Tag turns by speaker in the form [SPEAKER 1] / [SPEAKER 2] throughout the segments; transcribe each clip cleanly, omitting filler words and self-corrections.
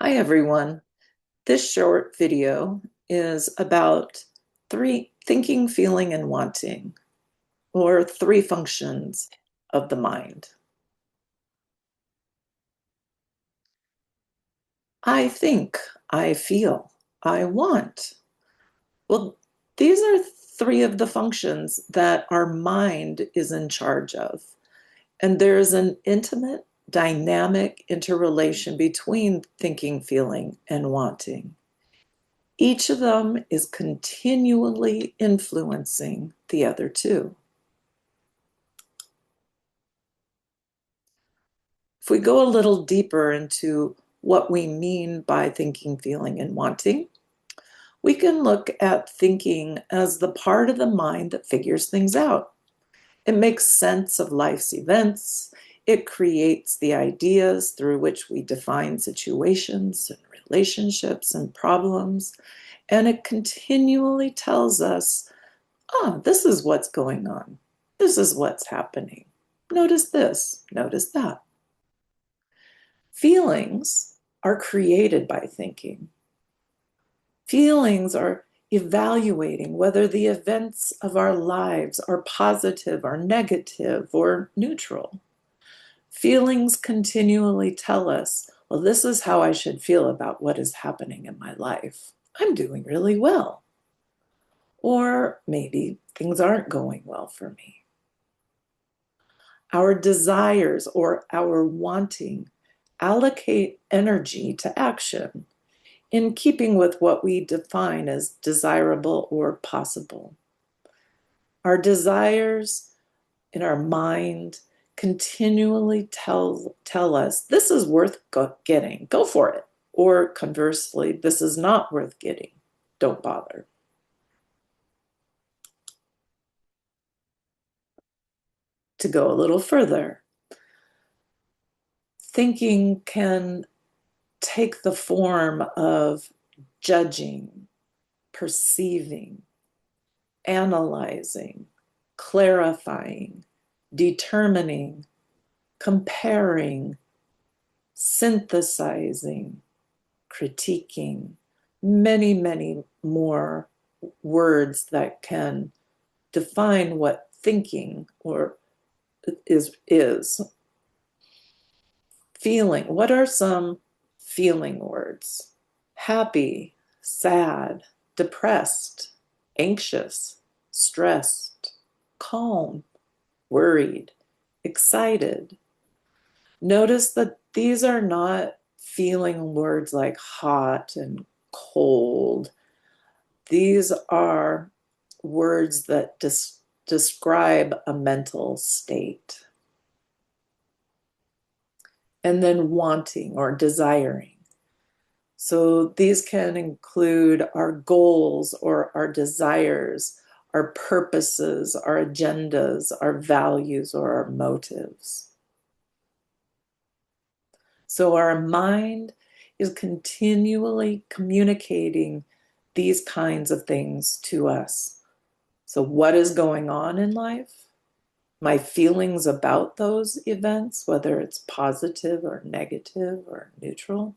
[SPEAKER 1] Hi, everyone. This short video is about thinking, feeling, and wanting, or three functions of the mind. I think, I feel, I want. Well, these are three of the functions that our mind is in charge of. And there's an intimate, dynamic interrelation between thinking, feeling, and wanting. Each of them is continually influencing the other two. If we go a little deeper into what we mean by thinking, feeling, and wanting, we can look at thinking as the part of the mind that figures things out. It makes sense of life's events. It creates the ideas through which we define situations and relationships and problems. And it continually tells us, this is what's going on. This is what's happening. Notice this, notice that. Feelings are created by thinking. Feelings are evaluating whether the events of our lives are positive or negative or neutral. Feelings continually tell us, well, this is how I should feel about what is happening in my life. I'm doing really well. Or maybe things aren't going well for me. Our desires or our wanting allocate energy to action in keeping with what we define as desirable or possible. Our desires in our mind continually tell us this is worth getting, go for it. Or conversely, this is not worth getting, don't bother. To go a little further, thinking can take the form of judging, perceiving, analyzing, clarifying, determining, comparing, synthesizing, critiquing, many, many more words that can define what thinking or is. Feeling. What are some feeling words? Happy, sad, depressed, anxious, stressed, calm, worried, excited. Notice that these are not feeling words like hot and cold. These are words that describe a mental state. And then wanting or desiring. So these can include our goals or our desires, our purposes, our agendas, our values, or our motives. So our mind is continually communicating these kinds of things to us. So what is going on in life? My feelings about those events, whether it's positive or negative or neutral,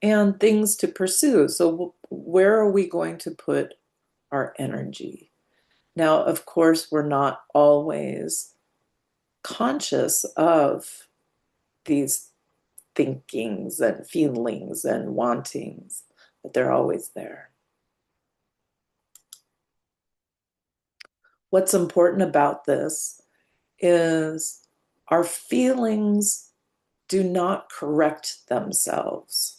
[SPEAKER 1] and things to pursue. So where are we going to put our energy? Now, of course, we're not always conscious of these thinkings and feelings and wantings, but they're always there. What's important about this is our feelings do not correct themselves.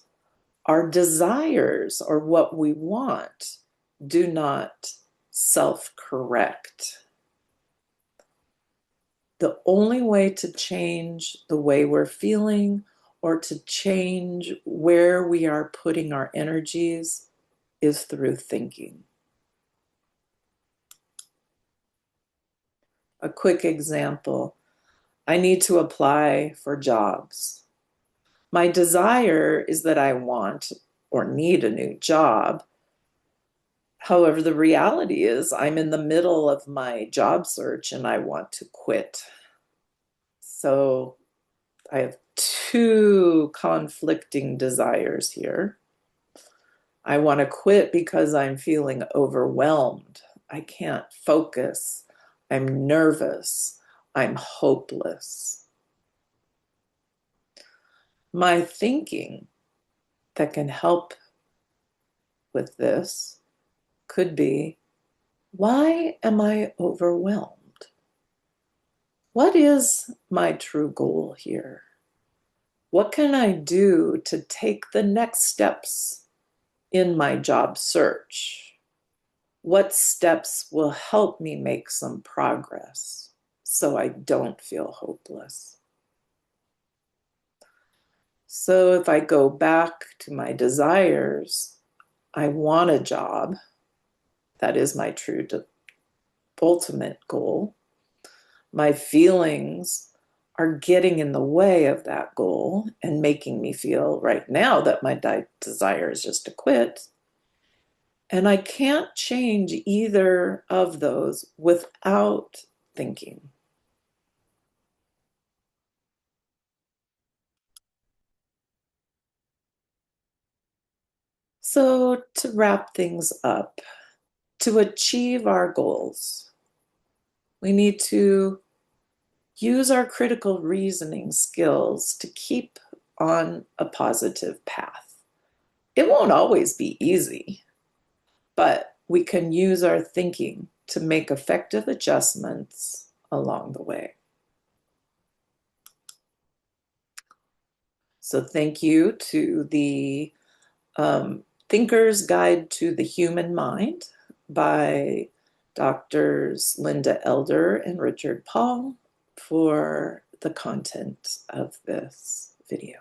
[SPEAKER 1] Our desires or what we want do not self-correct. The only way to change the way we're feeling or to change where we are putting our energies is through thinking. A quick example, I need to apply for jobs. My desire is that I want or need a new job. However, the reality is I'm in the middle of my job search and I want to quit. So I have two conflicting desires here. I want to quit because I'm feeling overwhelmed. I can't focus. I'm nervous. I'm hopeless. My thinking that can help with this could be, why am I overwhelmed? What is my true goal here? What can I do to take the next steps in my job search? What steps will help me make some progress so I don't feel hopeless? So if I go back to my desires, I want a job. That is my true ultimate goal. My feelings are getting in the way of that goal and making me feel right now that my desire is just to quit. And I can't change either of those without thinking. So, to wrap things up, to achieve our goals, we need to use our critical reasoning skills to keep on a positive path. It won't always be easy, but we can use our thinking to make effective adjustments along the way. So, thank you to the Thinker's Guide to the Human Mind by Doctors Linda Elder and Richard Paul for the content of this video.